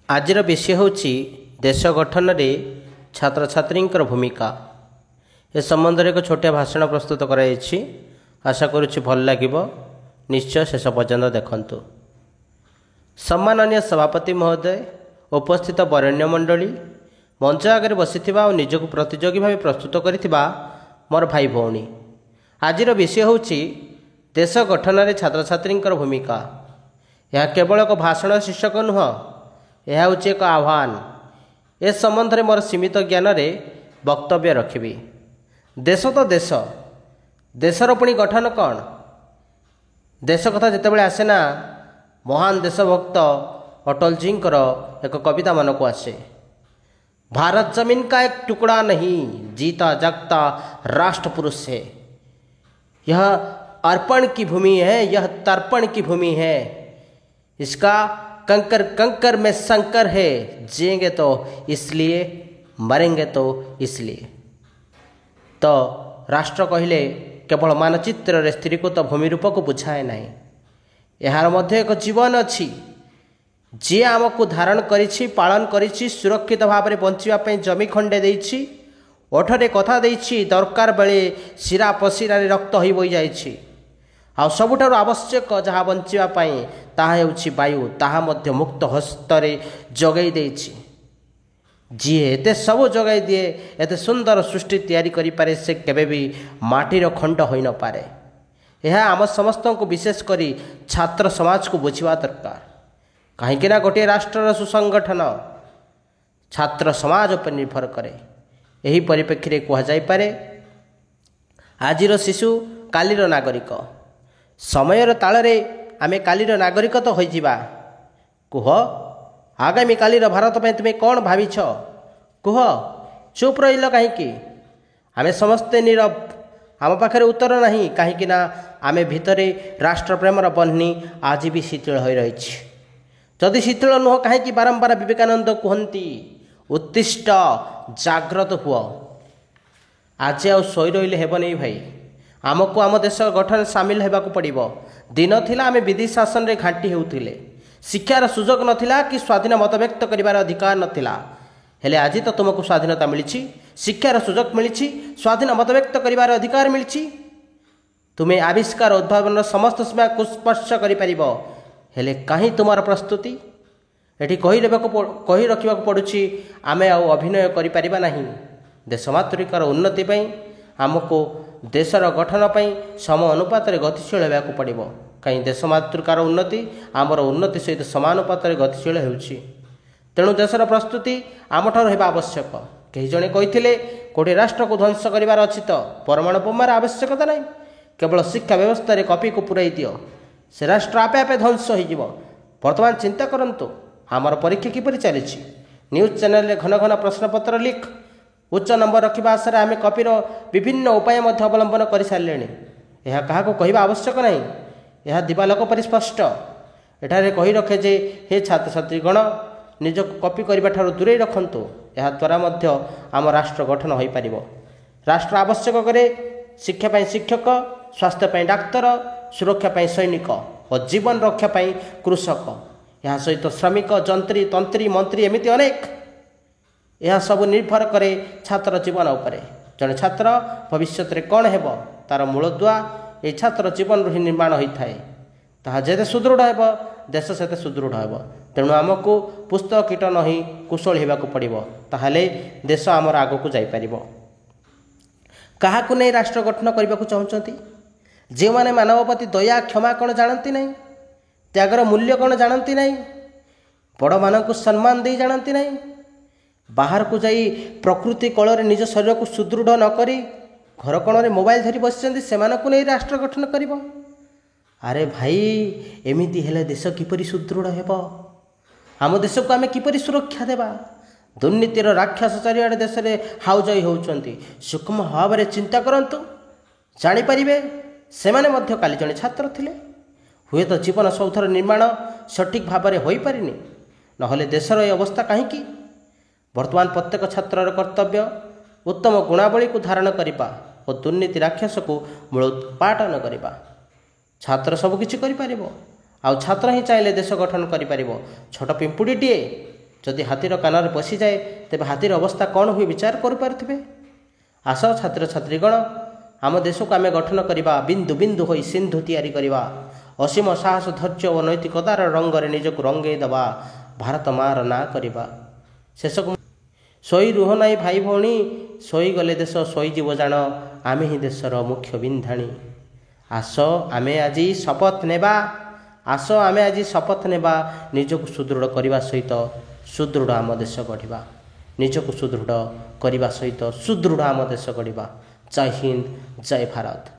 आजिर विषय होची देश गठन रे छात्र छात्री भूमिका। ए संबंध में एक छोटिया भाषण प्रस्तुत कराई। आशा करुच्ची भल लगे, निश्चय शेष पर्यंत देखंतु। सम्माननीय सभापति महोदय, उपस्थित वरेण्य मंडली, मंच आगे बसी और निजक प्रतियोगी भाव प्रस्तुत करिथिबा मोर भाई भौणी, आजिर विषय होची देश गठन रे छात्र छात्री भूमिका। यह केवल एक भाषण शीर्षक नुह, यह होची एक आह्वान। ए संबंध में मोर सीमित ज्ञान रे वक्तव्य रखिबी। देश तो देश, देशर पुणी गठन कौन? देश कथा जितेबाला आसेना, महान देशभक्त अटल जी एक कविता मन को आसे। भारत जमीन का एक टुकड़ा नहीं, जीता जागता राष्ट्र पुरुष है। यह अर्पण की भूमि है, यह तर्पण की भूमि है। इसका कंकर कंकर में संकर है। जिएंगे तो इसलिए, मरेंगे तो इसलिए। तो राष्ट्र कहले केवल मानचित्र रे स्थिरीकृत भूमि रूप को बुझाए नहीं, यार मध्य एक जीवन अच्छी जी आमको धारण करिछि, पालन करिछि, सुरक्षित भाव में बंचिबा पई जमी खंडे देइछि, ओठरे कथा देइछि, दरकार बेले शिरा पशिरा रक्त होई बई जाइछि। आ सबुठारु आवश्यक जहाँ बंचिबा पई ताहा हेउछि वायु, ताहा मध्य मुक्त हस्तरे जगै देइछि। जी एते सब जगै दिए, एते सुंदर सृष्टि तैयारी करि पारे, से केबे भी माटीर खंड होई न पारे। यह आम समस्त को विशेष करी छात्र समाज को बुझिबा दरकार। कहीं गोटे राष्ट्र सुसंगठन छात्र समाज पर निर्भर करे। यही परिप्रेक्षी कह जाई पारे, आजिर शिशु कालीर नागरिक। समयर ताଳରେ आमे कालीर नागरिक तो होइजिबा। कुह आगामी कालीर भारत में तुम्हें कौन भाविछ? कुह, चुप रहिल कहीं? आमे समस्ते नीरव, आम पाखे उत्तर नहीं। कहीं आमे भितरे राष्ट्र प्रेमर बन्ही आज भी शीतल हो रही। जदि शीतल नुह कहीं बारंबार विवेकानंद कहती, उत्तिष्ठ जाग्रत हुआ। आज आ शोई रही हेब नहीं भाई, आमको आम देश गठन सामिल होगाक पड़ो। दिन थिला आमे विधि शासन रे घाटी होउथिले, शिक्षार सुजोग नथिला कि स्वाधीन मत व्यक्त करिवार अधिकार नथिला। हेले आज तो तुमको स्वाधीनता मिली, शिक्षार सुजोग मिली, स्वाधीन मत व्यक्त करिवार अधिकार मिली। तुम्हें आविष्कार उद्भावन समस्त सीमा को स्पर्श करिपारिबो। हेले कहीं तुमार प्रस्तुति? एठी कही रखा पड़ुछि, आमे आ अभिनय करिपारिबा नाही। देशमातृकार उन्नति पई आमको देशर गठन पई सम अनुपात रे गतिशील होगाक पड़ो। कहीं देशमातृकार उन्नति आमर उन्नति सहित समानुपात रे गतिशील होउछि। तेणु देशर प्रस्तुति आमठार हेबा आवश्यक। कई जणे कहिथिले कोटे राष्ट्र को ध्वंस करिवार अछि तो परमाणु बोमार आवश्यकता नहीं, केवल शिक्षा व्यवस्था रे कॉपी को पुराई दियो, से राष्ट्र आपे आपे ध्वंस हो। वर्तमान चिंता करंतु, आमर परीक्षा किपरि चलिछि। न्यूज चैनल रे घन घन प्रश्नपत्र लिख उच्च नंबर रखा आशा आम कॉपीर विभिन्न उपाय अवलंबन कर सारे। यह क्या कहवा आवश्यक नहीं, यह दिवालोक परि स्पष्ट। एठारे कही रखे जे हे छात्र छात्रीगण, निज कॉपी करने ठार दूरे रखंतु। यह द्वारा मध्य आम राष्ट्र गठन हो पार। राष्ट्र आवश्यक करे शिक्षा पाई शिक्षक, स्वास्थ्य पाई डाक्तर, सुरक्षा पाई सैनिक और जीवन रक्षा पाई कृषक। यह सहित श्रमिक, जंत्री, तंत्री, मंत्री एमती अनेक। यह सब निर्भर करे छात्र जीवन उपरे। जड़े छात्र भविष्य में कौन हेब तार मूलदुआ ये छात्र जीवन ही निर्माण होता है। ताहा जेते सुदृढ़ हेब देश सेते सुदृढ़ हेब। तेणु आमको पुस्तक कीट नहीं कुशल होगाक पड़ो, ताहले देश आमर आग को जापर। क्या नहीं राष्ट्र गठन करने को चाहते? जो मैंने मानव प्रति दया क्षमा कौन जानती नहीं, त्यागर मूल्य कौन जानती नहीं, बड़ मान को सम्मान दे जानती नहीं, बाहर को जाई प्रकृति कल निज शरीर को सुदृढ़ नक घर कोण मोबाइल धरी बसते से नहीं राष्ट्र गठन कर। अरे भाई, एमती हेले देश किपरि सुदृढ़ हेब? आम देश को आम किपरि सुरक्षा देवा? दुर्नीतिर राक्षस चारिआडे देश में हाउजाई होउचंती। सूक्ष्म भाव में चिंता करंतु, जानीपारे से काली जड़े छात्र थिले। हुए तो जीवन सौधर निर्माण सठिक भाव में हो पारिनी, नहले देशर ये अवस्था कहीं। वर्तमान प्रत्येक छात्र कर्तव्य उत्तम गुणावली को धारण करने और दुर्नीति राक्षस को मूलोत्पाटन करने। छात्र सबकिछि करिपारिबो, आउ छात्र ही चाहिले देश गठन करिपारिबो। छोट पिंपुड़ीटीए ଯଦି ହାତୀର କାନରେ ପଶିଯାଏ ତେବେ ହାତୀର ଅବସ୍ଥା କ'ଣ ହୁଏ ବିଚାର କରିପାରୁଥିବେ। ଆସ ଛାତ୍ରଛାତ୍ରୀଗଣ, ଆମ ଦେଶକୁ ଆମେ ଗଠନ କରିବା, ବିନ୍ଦୁ ବିନ୍ଦୁ ହୋଇ ସିନ୍ଧୁ ତିଆରି କରିବା, ଅସୀମ ସାହସ ଧୈର୍ଯ୍ୟ ଓ ନୈତିକତାର ରଙ୍ଗରେ ନିଜକୁ ରଙ୍ଗେଇ ଦେବା, ଭାରତ ମାଆର ନାଁ କରିବା। ଶେଷକୁ ଶୋଇ ରୁହ ନାହିଁ ଭାଇ ଭଉଣୀ, ଶୋଇଗଲେ ଦେଶ ଶୋଇଯିବ ଜାଣ, ଆମେ ହିଁ ଦେଶର ମୁଖ୍ୟ ବିନ୍ଧାଣୀ। ଆସ ଆମେ ଆଜି ଶପଥ ନେବା, ନିଜକୁ ସୁଦୃଢ଼ କରିବା ସହିତ ସୁଦୃଢ଼ ଆମ ଦେଶ ଗଢ଼ିବା। ନିଜକୁ ସୁଦୃଢ଼ କରିବା ସହିତ ସୁଦୃଢ଼ ଆମ ଦେଶ ଗଢ଼ିବା। ଜୟ ହିନ୍ଦ, ଜୟ ଭାରତ।